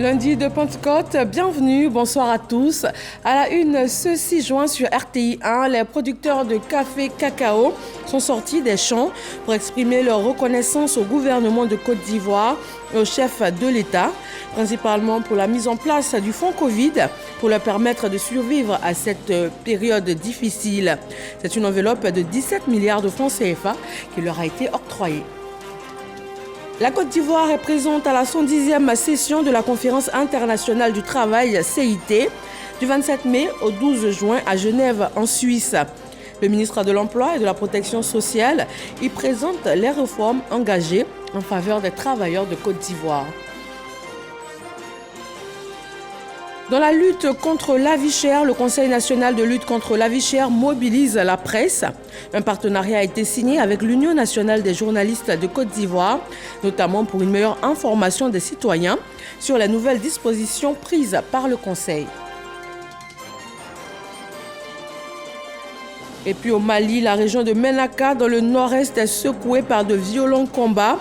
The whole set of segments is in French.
Lundi de Pentecôte, bienvenue, bonsoir à tous. À la une, ce 6 juin sur RTI 1, les producteurs de café cacao sont sortis des champs pour exprimer leur reconnaissance au gouvernement de Côte d'Ivoire et au chef de l'État, principalement pour la mise en place du fonds Covid pour leur permettre de survivre à cette période difficile. C'est une enveloppe de 17 milliards de francs CFA qui leur a été octroyée. La Côte d'Ivoire est présente à la 110e session de la Conférence internationale du travail CIT du 27 mai au 12 juin à Genève en Suisse. Le ministre de l'Emploi et de la Protection sociale y présente les réformes engagées en faveur des travailleurs de Côte d'Ivoire. Dans la lutte contre la vie chère, le Conseil national de lutte contre la vie chère mobilise la presse. Un partenariat a été signé avec l'Union nationale des journalistes de Côte d'Ivoire, notamment pour une meilleure information des citoyens sur les nouvelles dispositions prises par le Conseil. Et puis au Mali, la région de Ménaka, dans le nord-est, est secouée par de violents combats.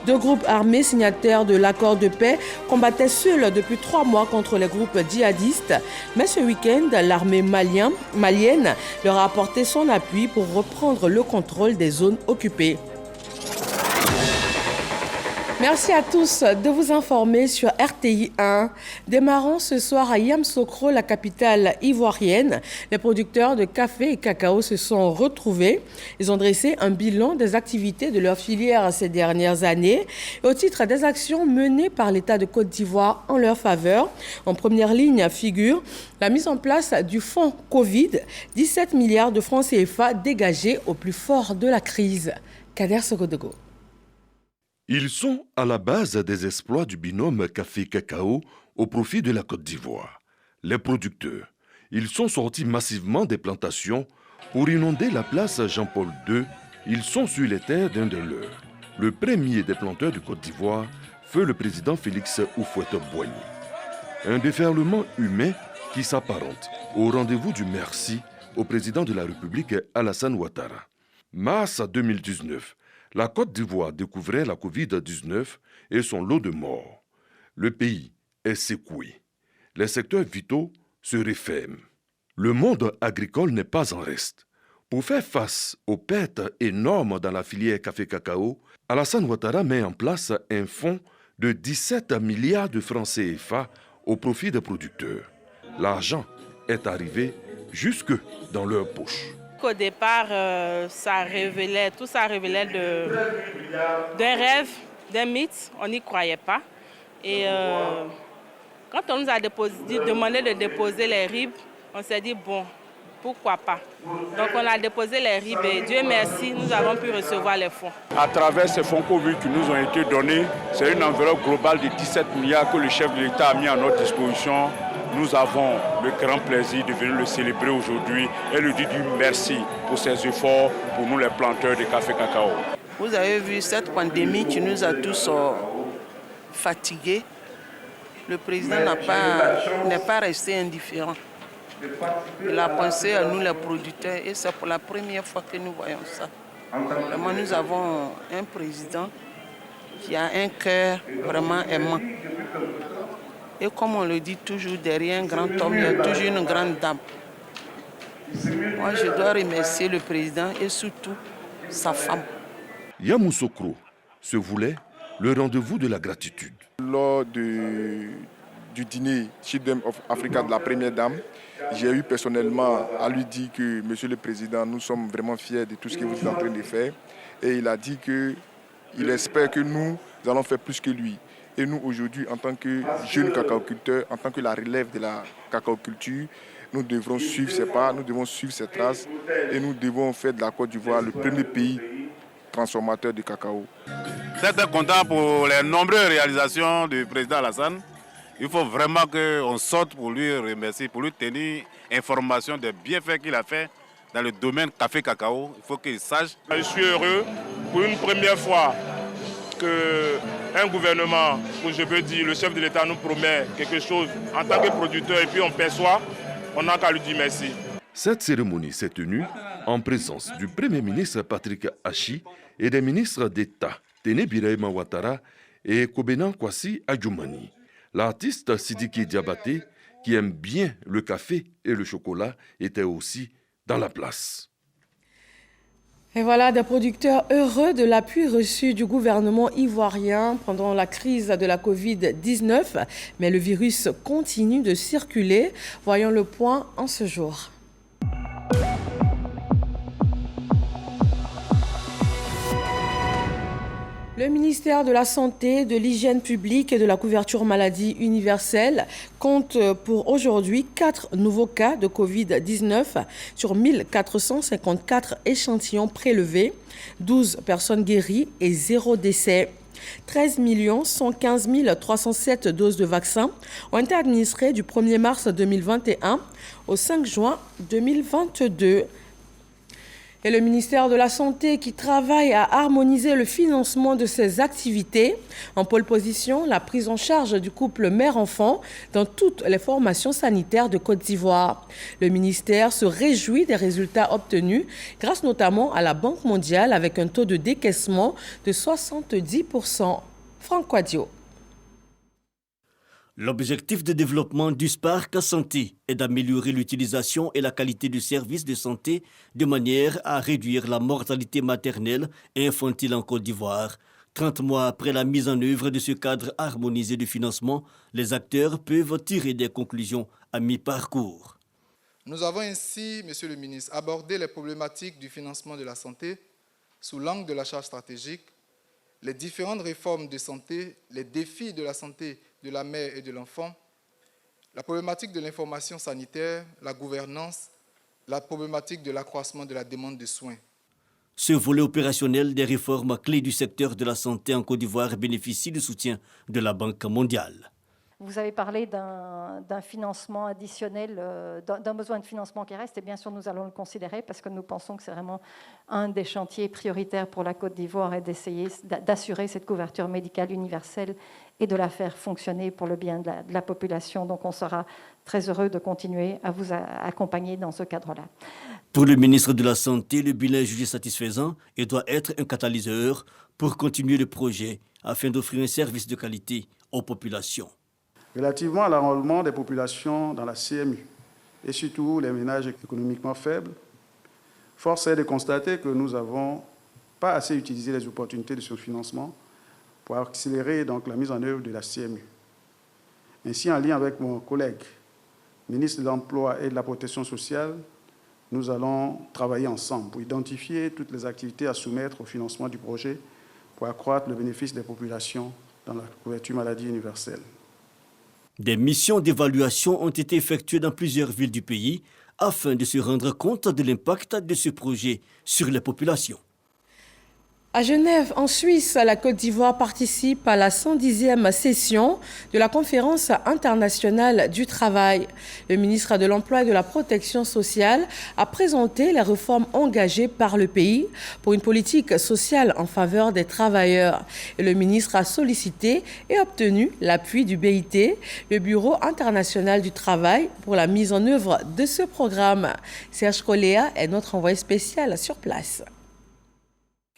Deux groupes armés signataires de l'accord de paix combattaient seuls depuis 3 mois contre les groupes djihadistes. Mais ce week-end, l'armée malienne leur a apporté son appui pour reprendre le contrôle des zones occupées. Merci à tous de vous informer sur RTI 1. Démarrons ce soir à Yamoussoukro, la capitale ivoirienne. Les producteurs de café et cacao se sont retrouvés. Ils ont dressé un bilan des activités de leur filière ces dernières années. Et au titre des actions menées par l'État de Côte d'Ivoire en leur faveur, en première ligne figure la mise en place du fonds Covid, 17 milliards de francs CFA dégagés au plus fort de la crise. Kader Sogodogo. Ils sont à la base des exploits du binôme café-cacao au profit de la Côte d'Ivoire. Les producteurs, ils sont sortis massivement des plantations pour inonder la place Jean-Paul II. Ils sont sur les terres d'un de leurs. Le premier des planteurs de Côte d'Ivoire fut le président Félix Houphouët-Boigny. Un déferlement humain qui s'apparente au rendez-vous du merci au président de la République Alassane Ouattara. Mars 2019, la Côte d'Ivoire découvrait la Covid-19 et son lot de morts. Le pays est secoué. Les secteurs vitaux se referment. Le monde agricole n'est pas en reste. Pour faire face aux pertes énormes dans la filière café-cacao, Alassane Ouattara met en place un fonds de 17 milliards de francs CFA au profit des producteurs. L'argent est arrivé jusque dans leurs poches. Au départ, tout ça révélait d'un rêve, d'un mythe. On n'y croyait pas. Et quand on nous a demandé de déposer les RIB, on s'est dit bon, pourquoi pas. Donc on a déposé les RIB et Dieu merci, nous avons pu recevoir les fonds. À travers ces fonds Covid qui nous ont été donnés, c'est une enveloppe globale de 17 milliards que le chef de l'État a mis à notre disposition. Nous avons le grand plaisir de venir le célébrer aujourd'hui et lui dire merci pour ses efforts pour nous les planteurs de café-cacao. Vous avez vu cette pandémie qui nous a tous fatigués. Le président n'est pas resté indifférent. Il a pensé à nous les producteurs et c'est pour la première fois que nous voyons ça. Vraiment, nous avons un président qui a un cœur vraiment aimant. Et comme on le dit toujours, derrière un grand homme, il y a toujours une grande dame. Moi, je dois remercier le président et surtout sa femme. Yamoussoukro se voulait le rendez-vous de la gratitude. Lors du dîner Children of Africa de la première dame, j'ai eu personnellement à lui dire que, Monsieur le Président, nous sommes vraiment fiers de tout ce que vous êtes en train de faire. Et il a dit qu'il espère que nous allons faire plus que lui. Et nous, aujourd'hui, en tant que jeunes cacaoculteurs, en tant que la relève de la cacaoculture, nous devrons suivre ses pas, nous devons suivre ses traces et nous devons faire de la Côte d'Ivoire le premier pays transformateur de cacao. Très content pour les nombreuses réalisations du président Alassane. Il faut vraiment qu'on sorte pour lui remercier, pour lui tenir information des bienfaits qu'il a fait dans le domaine café-cacao. Il faut qu'il sache. Je suis heureux pour une première fois qu'un gouvernement, où je peux dire, le chef de l'État nous promet quelque chose en tant que producteur et puis on perçoit, on n'a qu'à lui dire merci. Cette cérémonie s'est tenue en présence du Premier ministre Patrick Achi et des ministres d'État Téné Birahima Ouattara et Kobena Kwasi Adjoumani. L'artiste Sidiki Diabaté, qui aime bien le café et le chocolat, était aussi dans la place. Et voilà des producteurs heureux de l'appui reçu du gouvernement ivoirien pendant la crise de la Covid-19. Mais le virus continue de circuler. Voyons le point en ce jour. Le ministère de la Santé, de l'Hygiène publique et de la couverture maladie universelle compte pour aujourd'hui 4 nouveaux cas de Covid-19 sur 1454 échantillons prélevés, 12 personnes guéries et 0 décès. 13 115 307 doses de vaccins ont été administrées du 1er mars 2021 au 5 juin 2022. Et le ministère de la Santé qui travaille à harmoniser le financement de ses activités. En pole position, la prise en charge du couple mère-enfant dans toutes les formations sanitaires de Côte d'Ivoire. Le ministère se réjouit des résultats obtenus grâce notamment à la Banque mondiale avec un taux de décaissement de 70%. Franck Quadio. L'objectif de développement du SPARC Santé est d'améliorer l'utilisation et la qualité du service de santé de manière à réduire la mortalité maternelle et infantile en Côte d'Ivoire. 30 mois après la mise en œuvre de ce cadre harmonisé de financement, les acteurs peuvent tirer des conclusions à mi-parcours. Nous avons ainsi, Monsieur le ministre, abordé les problématiques du financement de la santé sous l'angle de la charge stratégique, les différentes réformes de santé, les défis de la santé de la mère et de l'enfant, la problématique de l'information sanitaire, la gouvernance, la problématique de l'accroissement de la demande de soins. Ce volet opérationnel des réformes clés du secteur de la santé en Côte d'Ivoire bénéficie du soutien de la Banque mondiale. Vous avez parlé d'un financement additionnel, d'un besoin de financement qui reste, et bien sûr nous allons le considérer parce que nous pensons que c'est vraiment un des chantiers prioritaires pour la Côte d'Ivoire et d'essayer d'assurer cette couverture médicale universelle et de la faire fonctionner pour le bien de la population. Donc on sera très heureux de continuer à vous accompagner dans ce cadre-là. Pour le ministre de la Santé, le bilan est jugé satisfaisant et doit être un catalyseur pour continuer le projet afin d'offrir un service de qualité aux populations. Relativement à l'enrôlement des populations dans la CMU, et surtout les ménages économiquement faibles, force est de constater que nous n'avons pas assez utilisé les opportunités de ce financement pour accélérer donc la mise en œuvre de la CMU. Ainsi, en lien avec mon collègue, ministre de l'Emploi et de la Protection sociale, nous allons travailler ensemble pour identifier toutes les activités à soumettre au financement du projet pour accroître le bénéfice des populations dans la couverture maladie universelle. Des missions d'évaluation ont été effectuées dans plusieurs villes du pays afin de se rendre compte de l'impact de ce projet sur les populations. À Genève, en Suisse, la Côte d'Ivoire participe à la 110e session de la Conférence internationale du travail. Le ministre de l'Emploi et de la Protection sociale a présenté les réformes engagées par le pays pour une politique sociale en faveur des travailleurs. Et le ministre a sollicité et obtenu l'appui du BIT, le Bureau international du travail, pour la mise en œuvre de ce programme. Serge Coléa est notre envoyé spécial sur place.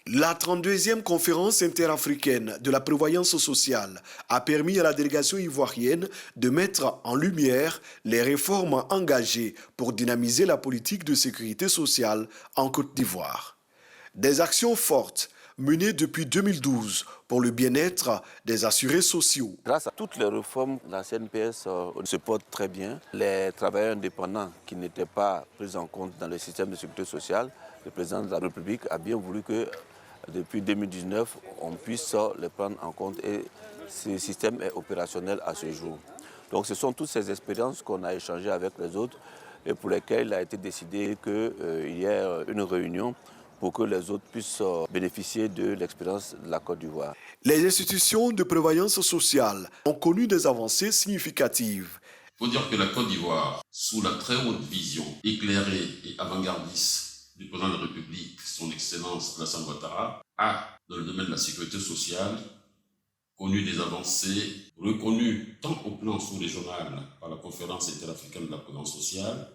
La 32e conférence interafricaine de la prévoyance sociale a permis à la délégation ivoirienne de mettre en lumière les réformes engagées pour dynamiser la politique de sécurité sociale en Côte d'Ivoire. Des actions fortes menées depuis 2012 pour le bien-être des assurés sociaux. Grâce à toutes les réformes, la CNPS se porte très bien. Les travailleurs indépendants qui n'étaient pas pris en compte dans le système de sécurité sociale, le président de la République a bien voulu que depuis 2019, on puisse les prendre en compte et ce système est opérationnel à ce jour. Donc ce sont toutes ces expériences qu'on a échangées avec les autres et pour lesquelles il a été décidé qu'il y ait une réunion pour que les autres puissent bénéficier de l'expérience de la Côte d'Ivoire. Les institutions de prévoyance sociale ont connu des avancées significatives. Il faut dire que la Côte d'Ivoire, sous la très haute vision éclairée et avant-gardiste du président de la République, son Excellence Alassane Ouattara, a, dans le domaine de la sécurité sociale, connu des avancées reconnues tant au plan sous-régional par la Conférence interafricaine de la prévoyance sociale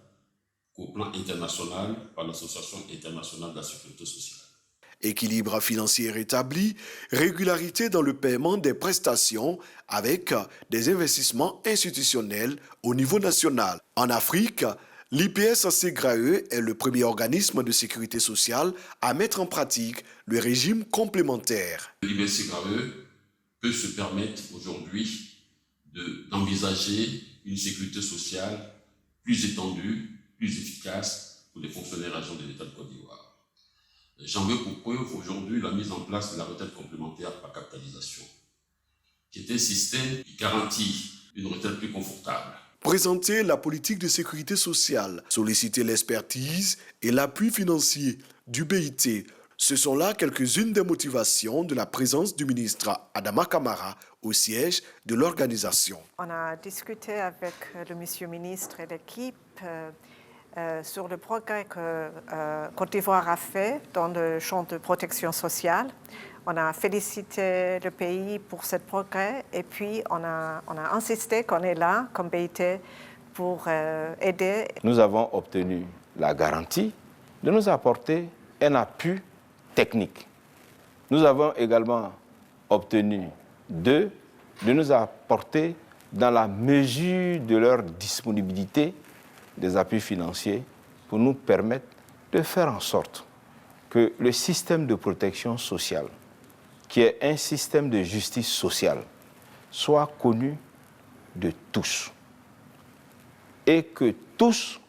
qu'au plan international par l'Association internationale de la sécurité sociale. Équilibre financier rétabli, régularité dans le paiement des prestations avec des investissements institutionnels au niveau national. En Afrique, l'IPS-SEGRAE est le premier organisme de sécurité sociale à mettre en pratique le régime complémentaire. L'IPS-SEGRAE peut se permettre aujourd'hui d'envisager une sécurité sociale plus étendue, plus efficace pour les fonctionnaires agents de l'État de Côte d'Ivoire. J'en veux pour preuve aujourd'hui la mise en place de la retraite complémentaire par capitalisation, qui est un système qui garantit une retraite plus confortable. Présenter la politique de sécurité sociale, solliciter l'expertise et l'appui financier du BIT, ce sont là quelques-unes des motivations de la présence du ministre Adama Kamara au siège de l'organisation. On a discuté avec le monsieur ministre et l'équipe sur le progrès que Côte d'Ivoire a fait dans le champ de protection sociale. On a félicité le pays pour ce progrès et puis on a insisté qu'on est là comme BIT pour aider. Nous avons obtenu la garantie de nous apporter un appui technique. Nous avons également obtenu de nous apporter dans la mesure de leur disponibilité des appuis financiers pour nous permettre de faire en sorte que le système de protection sociale, qui est un système de justice sociale, soit connu de tous et que tous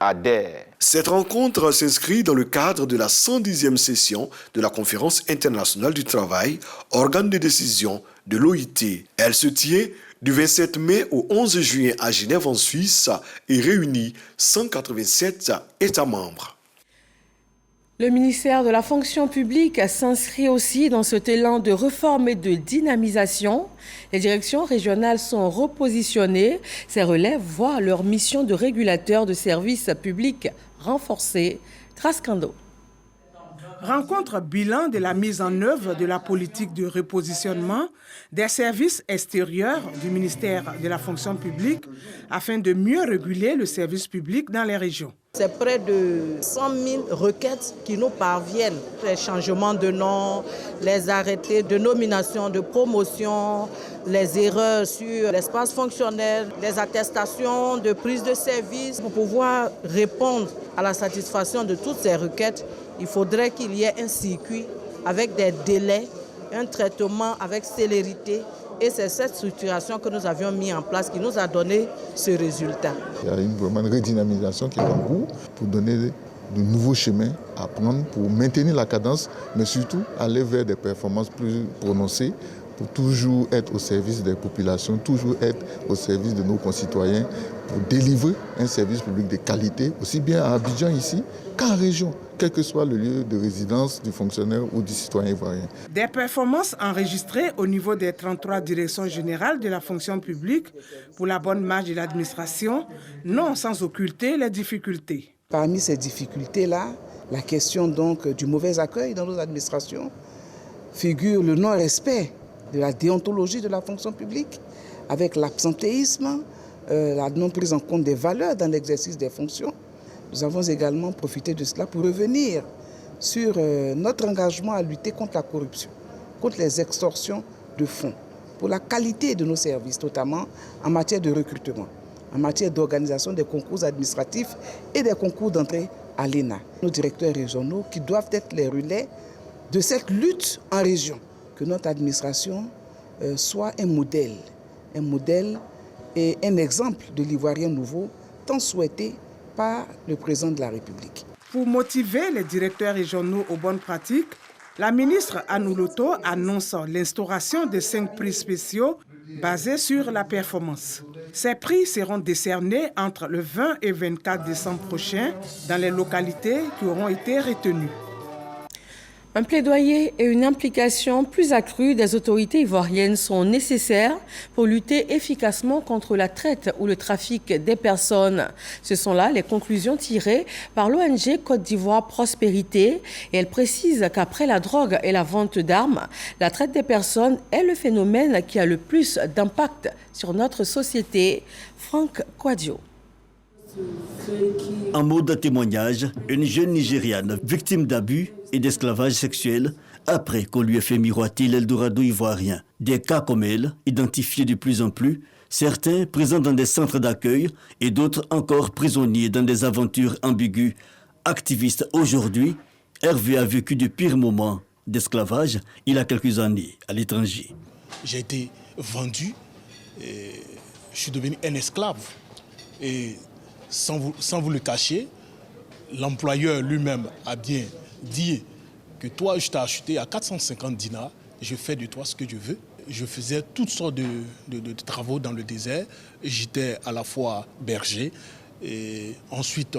adhèrent. Cette rencontre s'inscrit dans le cadre de la 110e session de la Conférence internationale du travail, organe de décision de l'OIT. Elle se tient du 27 mai au 11 juin à Genève en Suisse et réunit 187 États membres. Le ministère de la fonction publique s'inscrit aussi dans cet élan de réforme et de dynamisation. Les directions régionales sont repositionnées. Ces relèves voient leur mission de régulateur de services publics renforcée. Trascando. Rencontre bilan de la mise en œuvre de la politique de repositionnement des services extérieurs du ministère de la fonction publique afin de mieux réguler le service public dans les régions. C'est près de 100 000 requêtes qui nous parviennent. Les changements de nom, les arrêtés de nomination, de promotion, les erreurs sur l'espace fonctionnel, les attestations de prise de service. Pour pouvoir répondre à la satisfaction de toutes ces requêtes, il faudrait qu'il y ait un circuit avec des délais, un traitement avec célérité. Et c'est cette structuration que nous avions mis en place qui nous a donné ce résultat. Il y a vraiment une redynamisation qui est en cours pour donner de nouveaux chemins à prendre, pour maintenir la cadence, mais surtout aller vers des performances plus prononcées, pour toujours être au service des populations, toujours être au service de nos concitoyens, pour délivrer un service public de qualité, aussi bien à Abidjan ici qu'en région, quel que soit le lieu de résidence du fonctionnaire ou du citoyen ivoirien. Des performances enregistrées au niveau des 33 directions générales de la fonction publique pour la bonne marche de l'administration, non sans occulter les difficultés. Parmi ces difficultés-là, la question donc du mauvais accueil dans nos administrations figure le non-respect de la déontologie de la fonction publique, avec l'absentéisme, la non-prise en compte des valeurs dans l'exercice des fonctions. Nous avons également profité de cela pour revenir sur notre engagement à lutter contre la corruption, contre les extorsions de fonds, pour la qualité de nos services, notamment en matière de recrutement, en matière d'organisation des concours administratifs et des concours d'entrée à l'ENA. Nos directeurs régionaux qui doivent être les relais de cette lutte en région, que notre administration soit un modèle et un exemple de l'Ivoirien nouveau tant souhaité par le président de la République. Pour motiver les directeurs régionaux aux bonnes pratiques, la ministre Annou Loto annonce l'instauration de 5 prix spéciaux basés sur la performance. Ces prix seront décernés entre le 20 et 24 décembre prochain dans les localités qui auront été retenues. Un plaidoyer et une implication plus accrue des autorités ivoiriennes sont nécessaires pour lutter efficacement contre la traite ou le trafic des personnes. Ce sont là les conclusions tirées par l'ONG Côte d'Ivoire Prospérité. Et elle précise qu'après la drogue et la vente d'armes, la traite des personnes est le phénomène qui a le plus d'impact sur notre société. Franck Kouadio. En mot de témoignage, une jeune Nigériane victime d'abus et d'esclavage sexuel après qu'on lui ait fait miroiter l'Eldorado ivoirien. Des cas comme elle, identifiés de plus en plus, certains présents dans des centres d'accueil et d'autres encore prisonniers dans des aventures ambiguës. Activiste aujourd'hui, Hervé a vécu de pires moments d'esclavage il y a quelques années à l'étranger. J'ai été vendu, et je suis devenu un esclave. Et sans vous le cacher, l'employeur lui-même a bien dit que toi, je t'ai acheté à 450 dinars, je fais de toi ce que je veux. Je faisais toutes sortes de travaux dans le désert. J'étais à la fois berger et ensuite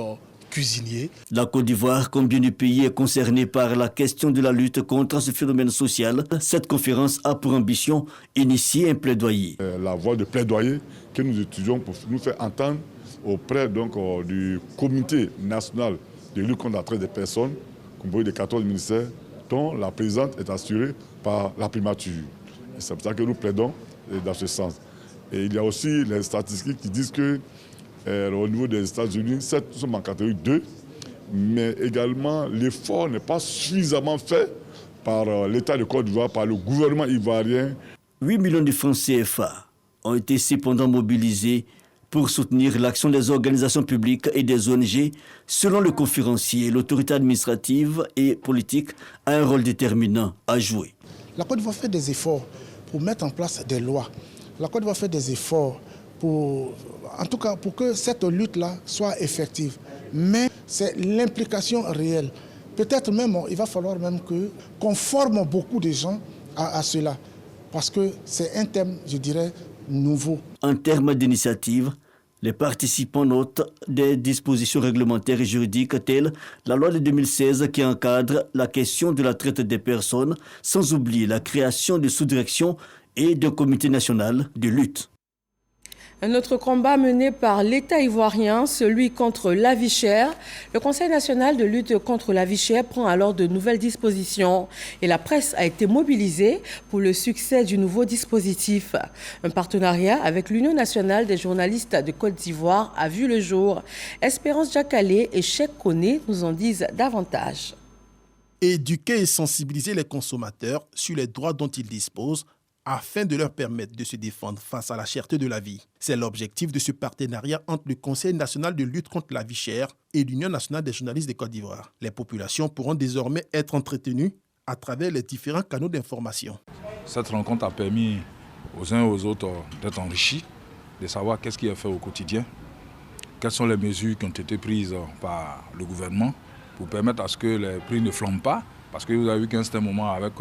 cuisinier. La Côte d'Ivoire, comme bien du pays, est concernée par la question de la lutte contre ce phénomène social. Cette conférence a pour ambition initier un plaidoyer. La voie de plaidoyer que nous étudions pour nous faire entendre auprès du comité national de lutte contre la traite des personnes, composé de 14 ministères, dont la présidente est assurée par la primature. C'est pour ça que nous plaidons dans ce sens. Et il y a aussi les statistiques qui disent que au niveau des États-Unis, certes, nous sommes en catégorie 2, mais également l'effort n'est pas suffisamment fait par l'État de Côte d'Ivoire, par le gouvernement ivoirien. 8 millions de francs CFA ont été cependant mobilisés pour soutenir l'action des organisations publiques et des ONG. Selon le conférencier, l'autorité administrative et politique a un rôle déterminant à jouer. La Côte d'Ivoire fait des efforts pour mettre en place des lois. La Côte d'Ivoire fait des efforts pour que cette lutte-là soit effective. Mais c'est l'implication réelle. Peut-être même, il va falloir même qu'on forme beaucoup de gens à cela. Parce que c'est un thème, je dirais, nouveau. En termes d'initiative, les participants notent des dispositions réglementaires et juridiques telles la loi de 2016 qui encadre la question de la traite des personnes, sans oublier la création de sous-directions et d'un comité national de lutte. Un autre combat mené par l'État ivoirien, celui contre la vie chère. Le Conseil national de lutte contre la vie chère prend alors de nouvelles dispositions et la presse a été mobilisée pour le succès du nouveau dispositif. Un partenariat avec l'Union nationale des journalistes de Côte d'Ivoire a vu le jour. Espérance Jacalé et Cheikh Koné nous en disent davantage. Éduquer et sensibiliser les consommateurs sur les droits dont ils disposent afin de leur permettre de se défendre face à la cherté de la vie. C'est l'objectif de ce partenariat entre le Conseil national de lutte contre la vie chère et l'Union nationale des journalistes de Côte d'Ivoire. Les populations pourront désormais être entretenues à travers les différents canaux d'information. Cette rencontre a permis aux uns et aux autres d'être enrichis, de savoir qu'est-ce qui est fait au quotidien, quelles sont les mesures qui ont été prises par le gouvernement pour permettre à ce que les prix ne flambent pas, parce que vous avez vu qu'à un certain moment avec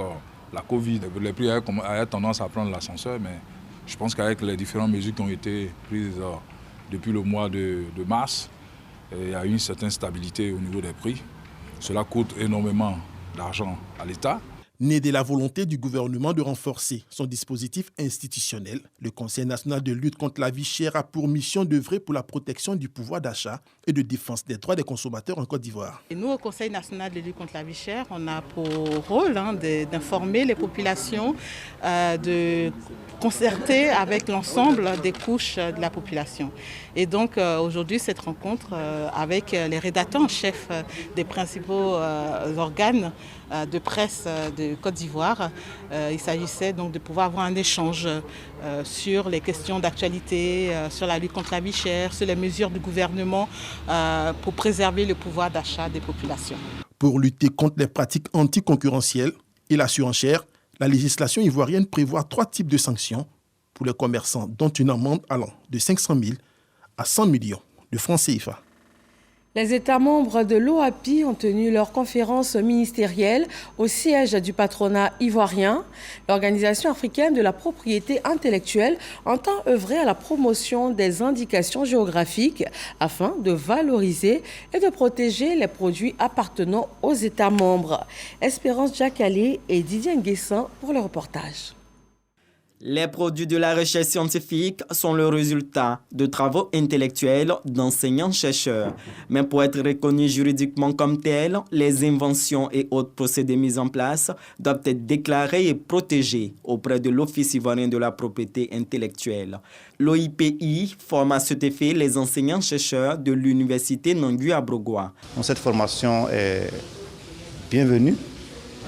la Covid, les prix avaient tendance à prendre l'ascenseur, mais je pense qu'avec les différentes mesures qui ont été prises depuis le mois de mars, il y a eu une certaine stabilité au niveau des prix. Cela coûte énormément d'argent à l'État. Né de la volonté du gouvernement de renforcer son dispositif institutionnel, le Conseil national de lutte contre la vie chère a pour mission d'œuvrer pour la protection du pouvoir d'achat et de défense des droits des consommateurs en Côte d'Ivoire. Et nous, au Conseil national de lutte contre la vie chère, on a pour rôle d'informer les populations, de concerter avec l'ensemble des couches de la population. Et donc aujourd'hui, cette rencontre avec les rédacteurs en chef des principaux organes de presse de Côte d'Ivoire, il s'agissait donc de pouvoir avoir un échange sur les questions d'actualité, sur la lutte contre la vie chère, sur les mesures du gouvernement pour préserver le pouvoir d'achat des populations. Pour lutter contre les pratiques anticoncurrentielles et la surenchère, la législation ivoirienne prévoit 3 types de sanctions pour les commerçants, dont une amende allant de 500 000 à 100 millions de francs CFA. Les États membres de l'OAPI ont tenu leur conférence ministérielle au siège du patronat ivoirien. L'Organisation africaine de la propriété intellectuelle entend œuvrer à la promotion des indications géographiques afin de valoriser et de protéger les produits appartenant aux États membres. Espérance Jacalé et Didier Nguessan pour le reportage. Les produits de la recherche scientifique sont le résultat de travaux intellectuels d'enseignants-chercheurs. Mais pour être reconnus juridiquement comme tels, les inventions et autres procédés mis en place doivent être déclarés et protégés auprès de l'Office ivoirien de la propriété intellectuelle. L'OIPI forme à cet effet les enseignants-chercheurs de l'Université Nangui à Brogoua. Cette formation est bienvenue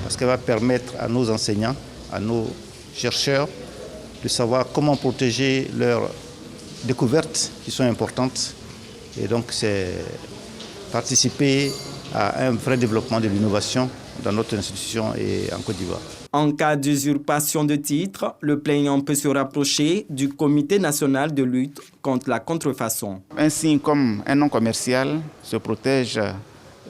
parce qu'elle va permettre à nos enseignants, à nos chercheurs de savoir comment protéger leurs découvertes qui sont importantes. Et donc c'est participer à un vrai développement de l'innovation dans notre institution et en Côte d'Ivoire. En cas d'usurpation de titre, le plaignant peut se rapprocher du Comité national de lutte contre la contrefaçon. Un signe comme un nom commercial se protège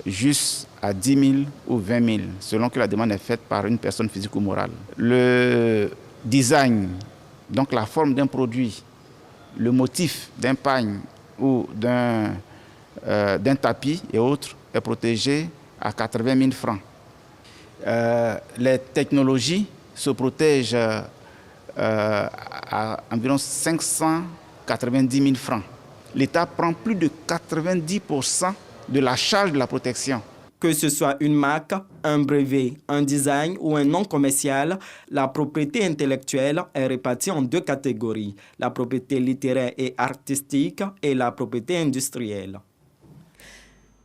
juste à 10 000 ou 20 000, selon que la demande est faite par une personne physique ou morale. Le design, donc la forme d'un produit, le motif d'un pagne ou d'un tapis et autres, est protégé à 80 000 francs. Les technologies se protègent à environ 590 000 francs. L'État prend plus de 90% de la charge de la protection. Que ce soit une marque, un brevet, un design ou un nom commercial, la propriété intellectuelle est répartie en deux catégories, la propriété littéraire et artistique et la propriété industrielle.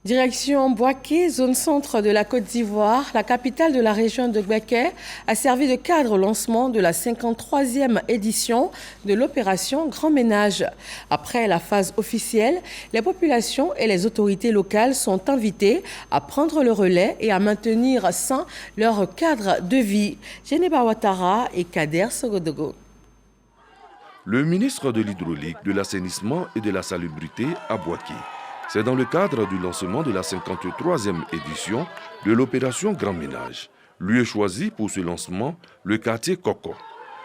Direction Boaké, zone centre de la Côte d'Ivoire, la capitale de la région de Gbeke, a servi de cadre au lancement de la 53e édition de l'opération Grand Ménage. Après la phase officielle, les populations et les autorités locales sont invitées à prendre le relais et à maintenir sain leur cadre de vie. Geneba Ouattara et Kader Sogodogo. Le ministre de l'Hydraulique, de l'Assainissement et de la Salubrité à Boaké. C'est dans le cadre du lancement de la 53e édition de l'opération Grand Ménage. Lieu choisi pour ce lancement, le quartier Koko.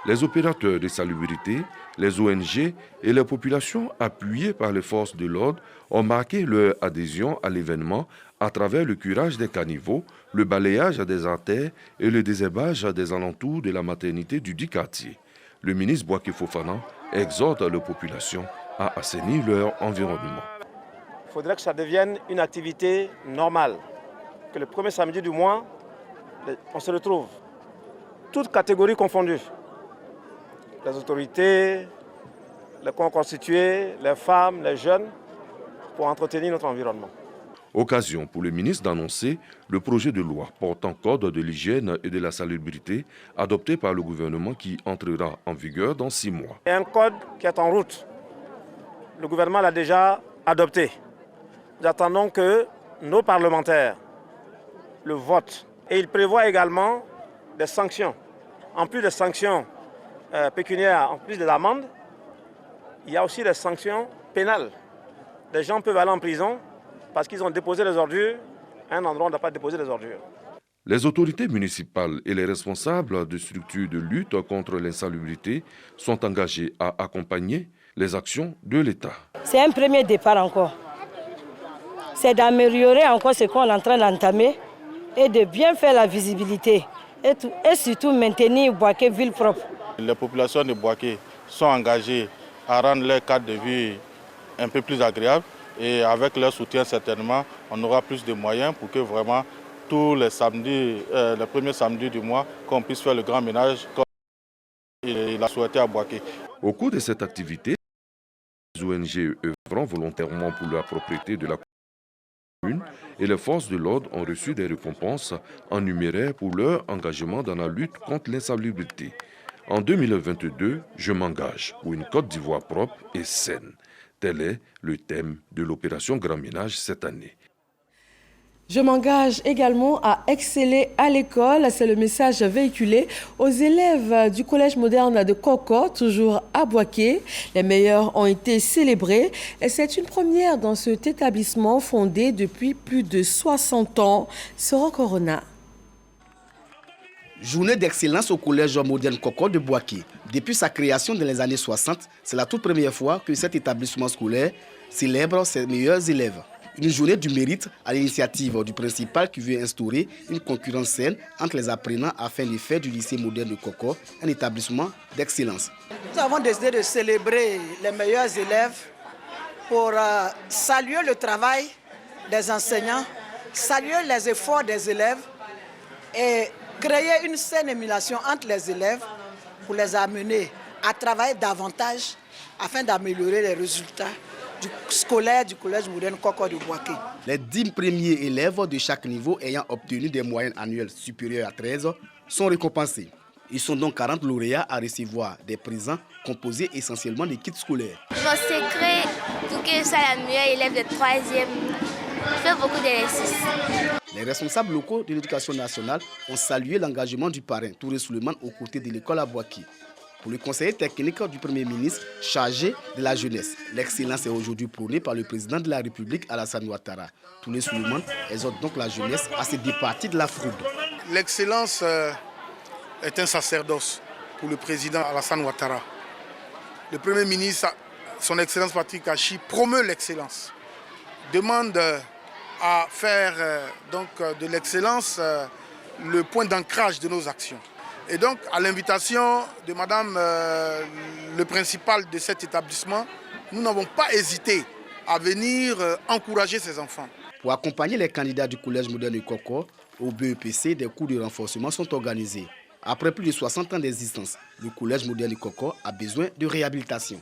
Les opérateurs de salubrité, les ONG et les populations appuyées par les forces de l'ordre ont marqué leur adhésion à l'événement à travers le curage des caniveaux, le balayage des artères et le désherbage des alentours de la maternité du dit quartier. Le ministre Boaké Fofana exhorte les populations à assainir leur environnement. Il faudrait que ça devienne une activité normale, que le premier samedi du mois, on se retrouve, toutes catégories confondues, les autorités, les constitués, les femmes, les jeunes, pour entretenir notre environnement. Occasion pour le ministre d'annoncer le projet de loi portant code de l'hygiène et de la salubrité adopté par le gouvernement qui entrera en vigueur dans 6 mois. Il y a un code qui est en route. Le gouvernement l'a déjà adopté. Nous attendons que nos parlementaires le votent. Et il prévoit également des sanctions. En plus des sanctions pécuniaires, en plus des amendes, il y a aussi des sanctions pénales. Des gens peuvent aller en prison parce qu'ils ont déposé les ordures à un endroit où on n'a pas déposé les ordures. Les autorités municipales et les responsables de structures de lutte contre l'insalubrité sont engagés à accompagner les actions de l'État. C'est un premier départ encore. C'est d'améliorer encore ce qu'on est en train d'entamer et de bien faire la visibilité et surtout maintenir Boaké ville propre. Les populations de Boaké sont engagées à rendre leur cadre de vie un peu plus agréable et avec leur soutien certainement, on aura plus de moyens pour que vraiment tous les samedis, les premiers samedis du mois, qu'on puisse faire le grand ménage comme il a souhaité à Boaké. Au cours de cette activité, les ONG œuvrant volontairement pour la propriété de la commune et les forces de l'ordre ont reçu des récompenses en numéraire pour leur engagement dans la lutte contre l'insalubrité. En 2022, je m'engage pour une Côte d'Ivoire propre et saine. Tel est le thème de l'opération Grand Ménage cette année. Je m'engage également à exceller à l'école. C'est le message véhiculé aux élèves du collège moderne de Koko, toujours à Boaké. Les meilleurs ont été célébrés et c'est une première dans cet établissement fondé depuis plus de 60 ans. Soro Corona. Journée d'excellence au collège moderne Koko de Boaké. Depuis sa création dans les années 60, c'est la toute première fois que cet établissement scolaire célèbre ses meilleurs élèves. Une journée du mérite à l'initiative du principal qui veut instaurer une concurrence saine entre les apprenants afin de faire du lycée moderne de Koko un établissement d'excellence. Nous avons décidé de célébrer les meilleurs élèves pour saluer le travail des enseignants, saluer les efforts des élèves et créer une saine émulation entre les élèves pour les amener à travailler davantage afin d'améliorer les résultats scolaire du collège moderne Koko de Boaké. Les 10 premiers élèves de chaque niveau ayant obtenu des moyennes annuelles supérieures à 13 sont récompensés. Ils sont donc 40 lauréats à recevoir des présents composés essentiellement de kits scolaires. Mon secret pour que je sois la meilleure élève de 3e, je fais beaucoup d'exercices. Les responsables locaux de l'éducation nationale ont salué l'engagement du parrain Touré Souleymane aux côtés de l'école à Boaké. Pour le conseiller technique du Premier ministre chargé de la jeunesse, l'excellence est aujourd'hui prônée par le président de la République Alassane Ouattara. Touré Souleymane exhorte donc la jeunesse à se départir de la fraude. L'excellence est un sacerdoce pour le président Alassane Ouattara. Le Premier ministre, son Excellence Patrick Kachi, promeut l'excellence, demande à faire de l'excellence le point d'ancrage de nos actions. Et donc, à l'invitation de Madame le principal de cet établissement, nous n'avons pas hésité à venir encourager ces enfants. Pour accompagner les candidats du collège moderne de Koko, au BEPC, des cours de renforcement sont organisés. Après plus de 60 ans d'existence, le collège moderne de Koko a besoin de réhabilitation.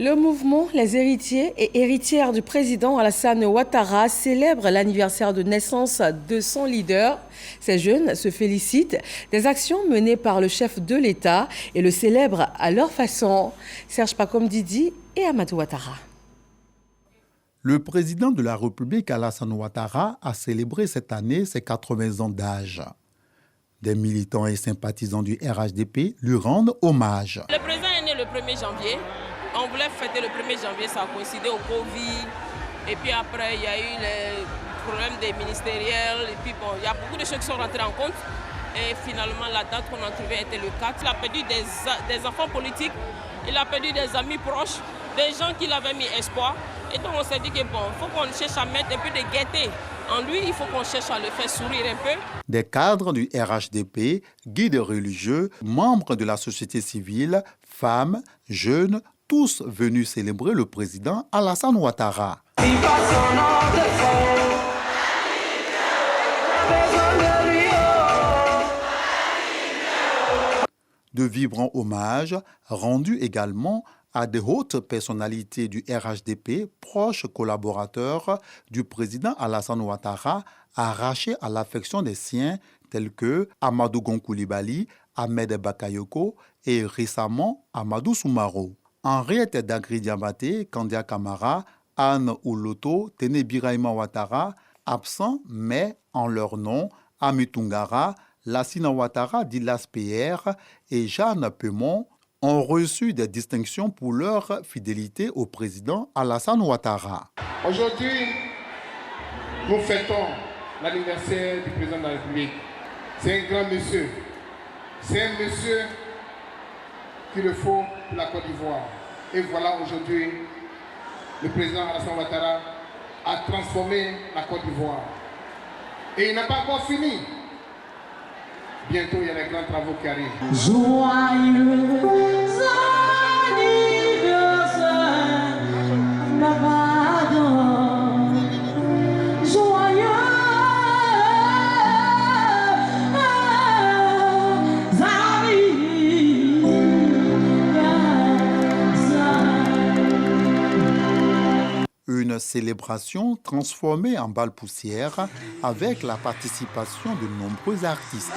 Le mouvement Les héritiers et héritières du président Alassane Ouattara célèbre l'anniversaire de naissance de son leader. Ces jeunes se félicitent des actions menées par le chef de l'État et le célèbrent à leur façon. Serge Pacom Didi et Amadou Ouattara. Le président de la République Alassane Ouattara a célébré cette année ses 80 ans d'âge. Des militants et sympathisants du RHDP lui rendent hommage. Le président est né le 1er janvier. On voulait fêter le 1er janvier, ça a coïncidé au Covid. Et puis après, il y a eu les problèmes des ministériels. Et puis bon, il y a beaucoup de choses qui sont rentrées en compte. Et finalement, la date qu'on a trouvée était le 4. Il a perdu des enfants politiques, il a perdu des amis proches, des gens qui l'avaient mis espoir. Et donc on s'est dit que bon, il faut qu'on cherche à mettre un peu de gaieté en lui, il faut qu'on cherche à le faire sourire un peu. Des cadres du RHDP, guides religieux, membres de la société civile, femmes, jeunes, tous venus célébrer le président Alassane Ouattara. De vibrants hommages rendus également à de hautes personnalités du RHDP, proches collaborateurs du président Alassane Ouattara, arrachés à l'affection des siens tels que Amadou Gon Coulibaly, Ahmed Bakayoko et récemment Amadou Soumaro. Henriette Dagri Diabaté, Kandia Kamara, Anne Ouloto, Téné Birahima Ouattara, absents mais en leur nom, Amitungara, Lassina Ouattara d'Ilas PR et Jeanne Peumont ont reçu des distinctions pour leur fidélité au président Alassane Ouattara. Aujourd'hui, nous fêtons l'anniversaire du président de la République. C'est un grand monsieur. C'est un monsieur qu'il le faut pour la Côte d'Ivoire. Et voilà aujourd'hui, le président Alassane Ouattara a transformé la Côte d'Ivoire. Et il n'a pas encore fini. Bientôt, il y a des grands travaux qui arrivent. Joyeux anniversaire, Babadon. Joyeux Une célébration transformée en bal poussière avec la participation de nombreux artistes.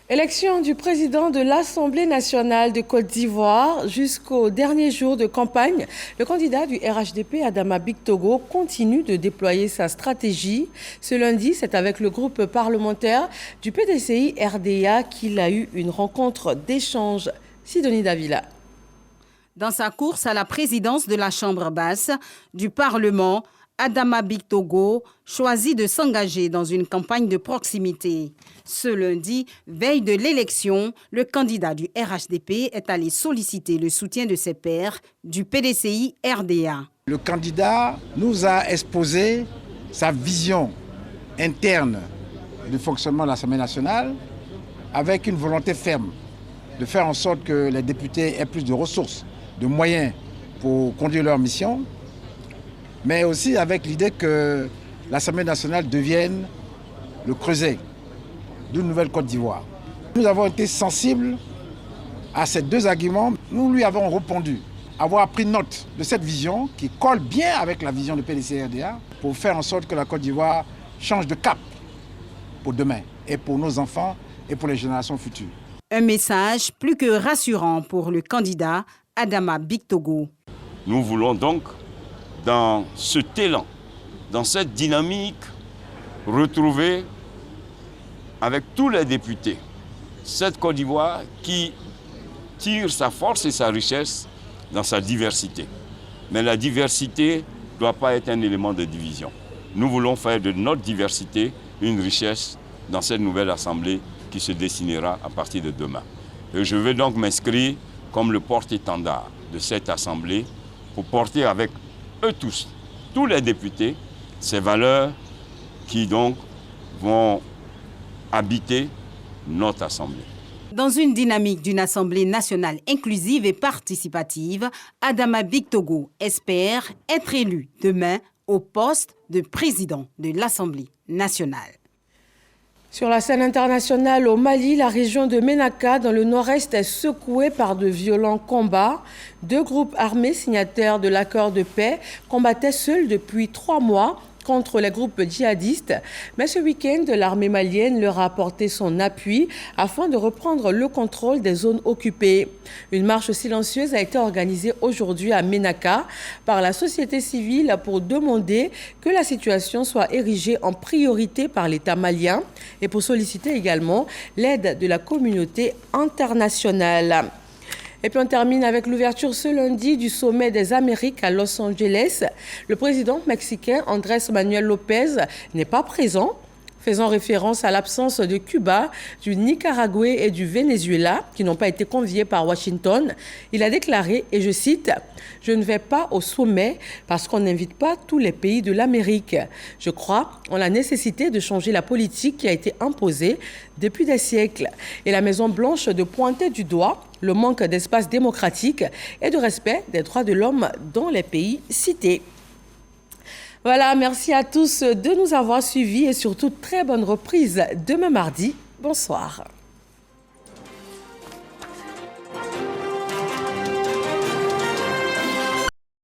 Élection du président de l'Assemblée nationale de Côte d'Ivoire. Jusqu'au dernier jour de campagne, le candidat du RHDP, Adama Bictogo, continue de déployer sa stratégie. Ce lundi, c'est avec le groupe parlementaire du PDCI RDA qu'il a eu une rencontre d'échange. Sidonie Davila. Dans sa course à la présidence de la Chambre basse du Parlement, Adama Bictogo choisit de s'engager dans une campagne de proximité. Ce lundi, veille de l'élection, le candidat du RHDP est allé solliciter le soutien de ses pairs du PDCI RDA. Le candidat nous a exposé sa vision interne du fonctionnement de l'Assemblée nationale avec une volonté ferme de faire en sorte que les députés aient plus de ressources, de moyens pour conduire leur mission, mais aussi avec l'idée que l'Assemblée nationale devienne le creuset d'une nouvelle Côte d'Ivoire. Nous avons été sensibles À ces deux arguments, nous lui avons répondu. Avoir pris note de cette vision qui colle bien avec la vision de PDC-RDA pour faire en sorte que la Côte d'Ivoire change de cap pour demain et pour nos enfants et pour les générations futures. Un message plus que rassurant pour le candidat Adama Bictogo. Nous voulons donc, dans cet élan, dans cette dynamique, retrouver avec tous les députés cette Côte d'Ivoire qui tire sa force et sa richesse dans sa diversité. Mais la diversité ne doit pas être un élément de division. Nous voulons faire de notre diversité une richesse dans cette nouvelle assemblée qui se dessinera à partir de demain. Et je veux donc m'inscrire comme le porte-étendard de cette assemblée pour porter avec eux tous les députés, ces valeurs qui donc vont habiter notre assemblée. Dans une dynamique d'une Assemblée nationale inclusive et participative, Adama Bictogo espère être élu demain au poste de président de l'Assemblée nationale. Sur la scène internationale au Mali, la région de Ménaka, dans le nord-est, est secouée par de violents combats. 2 groupes armés signataires de l'accord de paix combattaient seuls depuis 3 mois contre les groupes djihadistes. Mais ce week-end, l'armée malienne leur a apporté son appui afin de reprendre le contrôle des zones occupées. Une marche silencieuse a été organisée aujourd'hui à Ménaka par la société civile pour demander que la situation soit érigée en priorité par l'État malien et pour solliciter également l'aide de la communauté internationale. Et puis on termine avec l'ouverture ce lundi du sommet des Amériques à Los Angeles. Le président mexicain Andrés Manuel López n'est pas présent, faisant référence à l'absence de Cuba, du Nicaragua et du Venezuela, qui n'ont pas été conviés par Washington. Il a déclaré, et je cite, « Je ne vais pas au sommet parce qu'on n'invite pas tous les pays de l'Amérique. Je crois en la nécessité de changer la politique qui a été imposée depuis des siècles. » Et la Maison-Blanche de pointer du doigt le manque d'espace démocratique et de respect des droits de l'homme dans les pays cités. Voilà, merci à tous de nous avoir suivis et surtout très bonne reprise demain mardi. Bonsoir.